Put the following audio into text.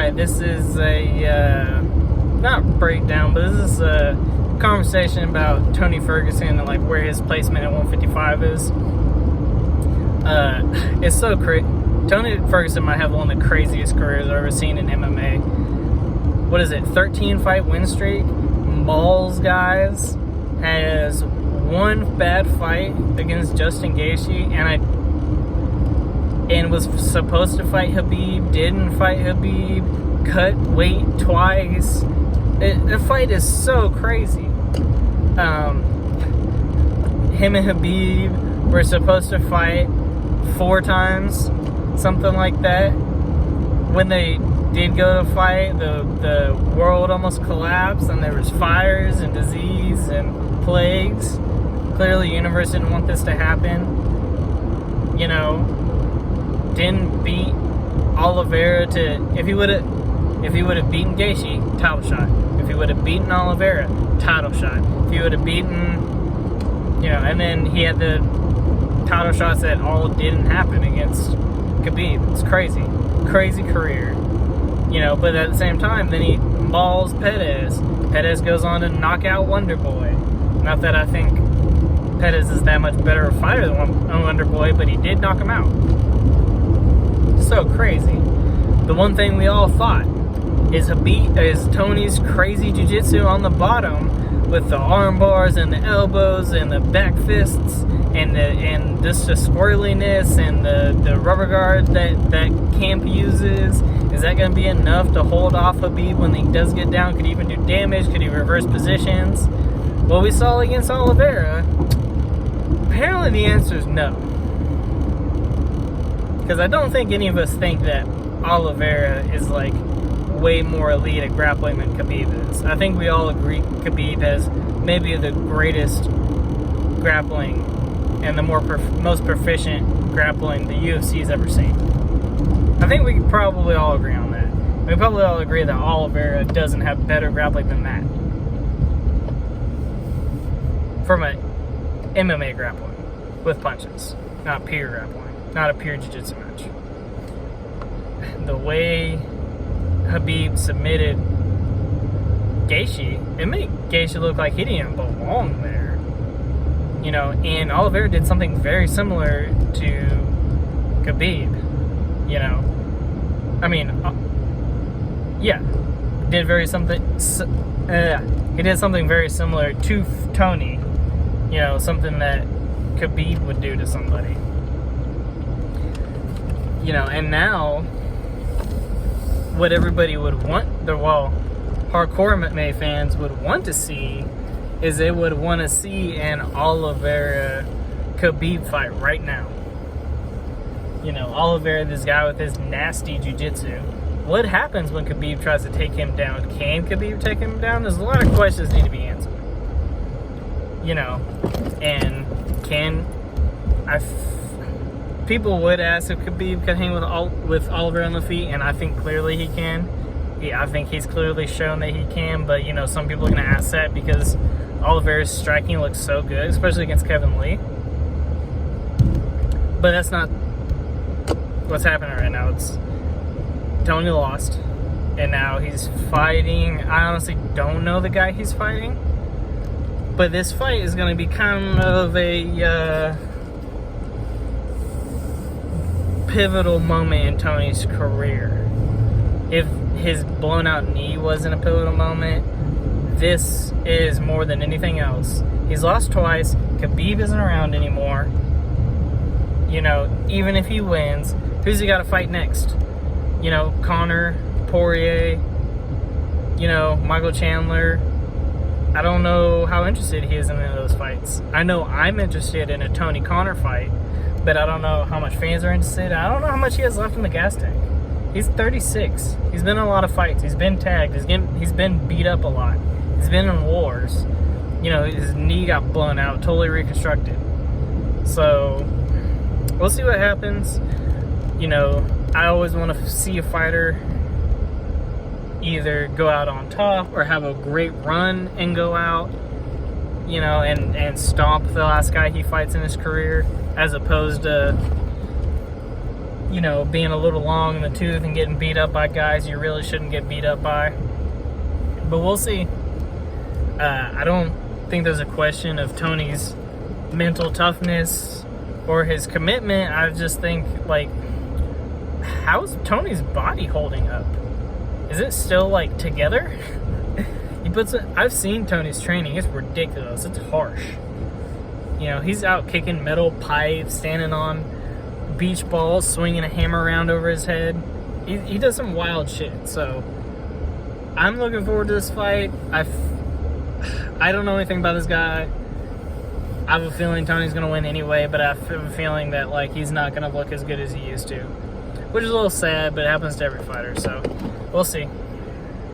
Alright, this is a, not breakdown, but this is a conversation about Toney Ferguson and like where his placement at 155 is. It's so crazy. Toney Ferguson might have one of the craziest careers I've ever seen in MMA. What is it, 13 fight win streak, mauls guys, has one bad fight against Justin Gaethje, and was supposed to fight Khabib, didn't fight Khabib, cut weight twice. The fight is so crazy. Him and Khabib were supposed to fight 4 times, something like that. When they did go to fight, the world almost collapsed, and there was fires and disease and plagues. Clearly, the universe didn't want this to happen. You know, didn't beat Oliveira to. If he would have beaten Gaethje, title shot. If he would have beaten Oliveira, title shot. If he would have beaten, you know, and then he had the title shots that all didn't happen against Khabib. It's crazy career. You know, but at the same time, then he mauls Pettis. Pettis goes on to knock out Wonder Boy. Not that I think Pettis is that much better a fighter than Wonder Boy, but he did knock him out. So crazy. The one thing we all thought is Toney's crazy jiu-jitsu on the bottom with the arm bars and the elbows and the back fists and just the squirreliness and the rubber guard that Camp uses. Is that going to be enough to hold off Khabib when he does get down? Could he even do damage? Could he reverse positions? What we saw against Oliveira, apparently the answer is no. Because I don't think any of us think that Oliveira is like way more elite at grappling than Khabib is. I think we all agree Khabib has maybe the greatest grappling and the most proficient grappling the UFC's ever seen. I think we can probably all agree on that. We probably all agree that Oliveira doesn't have better grappling than that. From an MMA grappling with punches, not pure grappling, not a pure jiu-jitsu match. The way Khabib submitted Gaethje, it made Gaethje look like he didn't belong there. You know, and Oliveira did something very similar to Khabib. You know, I mean, yeah, he did something very similar to Toney. You know, something that Khabib would do to somebody. You know, and now what everybody would want, hardcore MMA fans would want to see is they would want to see an Oliveira Khabib fight right now. You know, Oliveira, this guy with his nasty jiu-jitsu. What happens when Khabib tries to take him down? Can Khabib take him down? There's a lot of questions that need to be answered. You know, and people would ask if Khabib could hang with Oliveira on the feet, and I think clearly he can. Yeah, I think he's clearly shown that he can, but you know, some people are going to ask that because Oliveira's striking looks so good, especially against Kevin Lee. But that's not what's happening right now. It's Toney lost, and now he's fighting. I honestly don't know the guy he's fighting, but this fight is going to be kind of a pivotal moment in Toney's career. If his blown out knee wasn't a pivotal moment, this is more than anything else. He's lost twice. Khabib isn't around anymore. You know, even if he wins, who's he got to fight next? You know, Conor, Poirier, you know, Michael Chandler. I don't know how interested he is in any of those fights. I know I'm interested in a Toney Conor fight, but I don't know how much fans are interested. I don't know how much he has left in the gas tank. He's 36. He's been in a lot of fights. He's been tagged. He's been beat up a lot. He's been in wars. You know, his knee got blown out, totally reconstructed. So, we'll see what happens. You know, I always want to see a fighter either go out on top or have a great run and go out, you know, and stomp the last guy he fights in his career, as opposed to you know, being a little long in the tooth and getting beat up by guys you really shouldn't get beat up by. But we'll see. I don't think there's a question of Toney's mental toughness or his commitment. I just think, like, how's Toney's body holding up? Is it still, like, together? I've seen Toney's training. It's ridiculous. It's harsh. You know, he's out kicking metal pipes, standing on beach balls, swinging a hammer around over his head. He does some wild shit. So I'm looking forward to this fight. I don't know anything about this guy. I have a feeling Toney's going to win anyway, but I have a feeling that, like, he's not going to look as good as he used to, which is a little sad, but it happens to every fighter. So we'll see.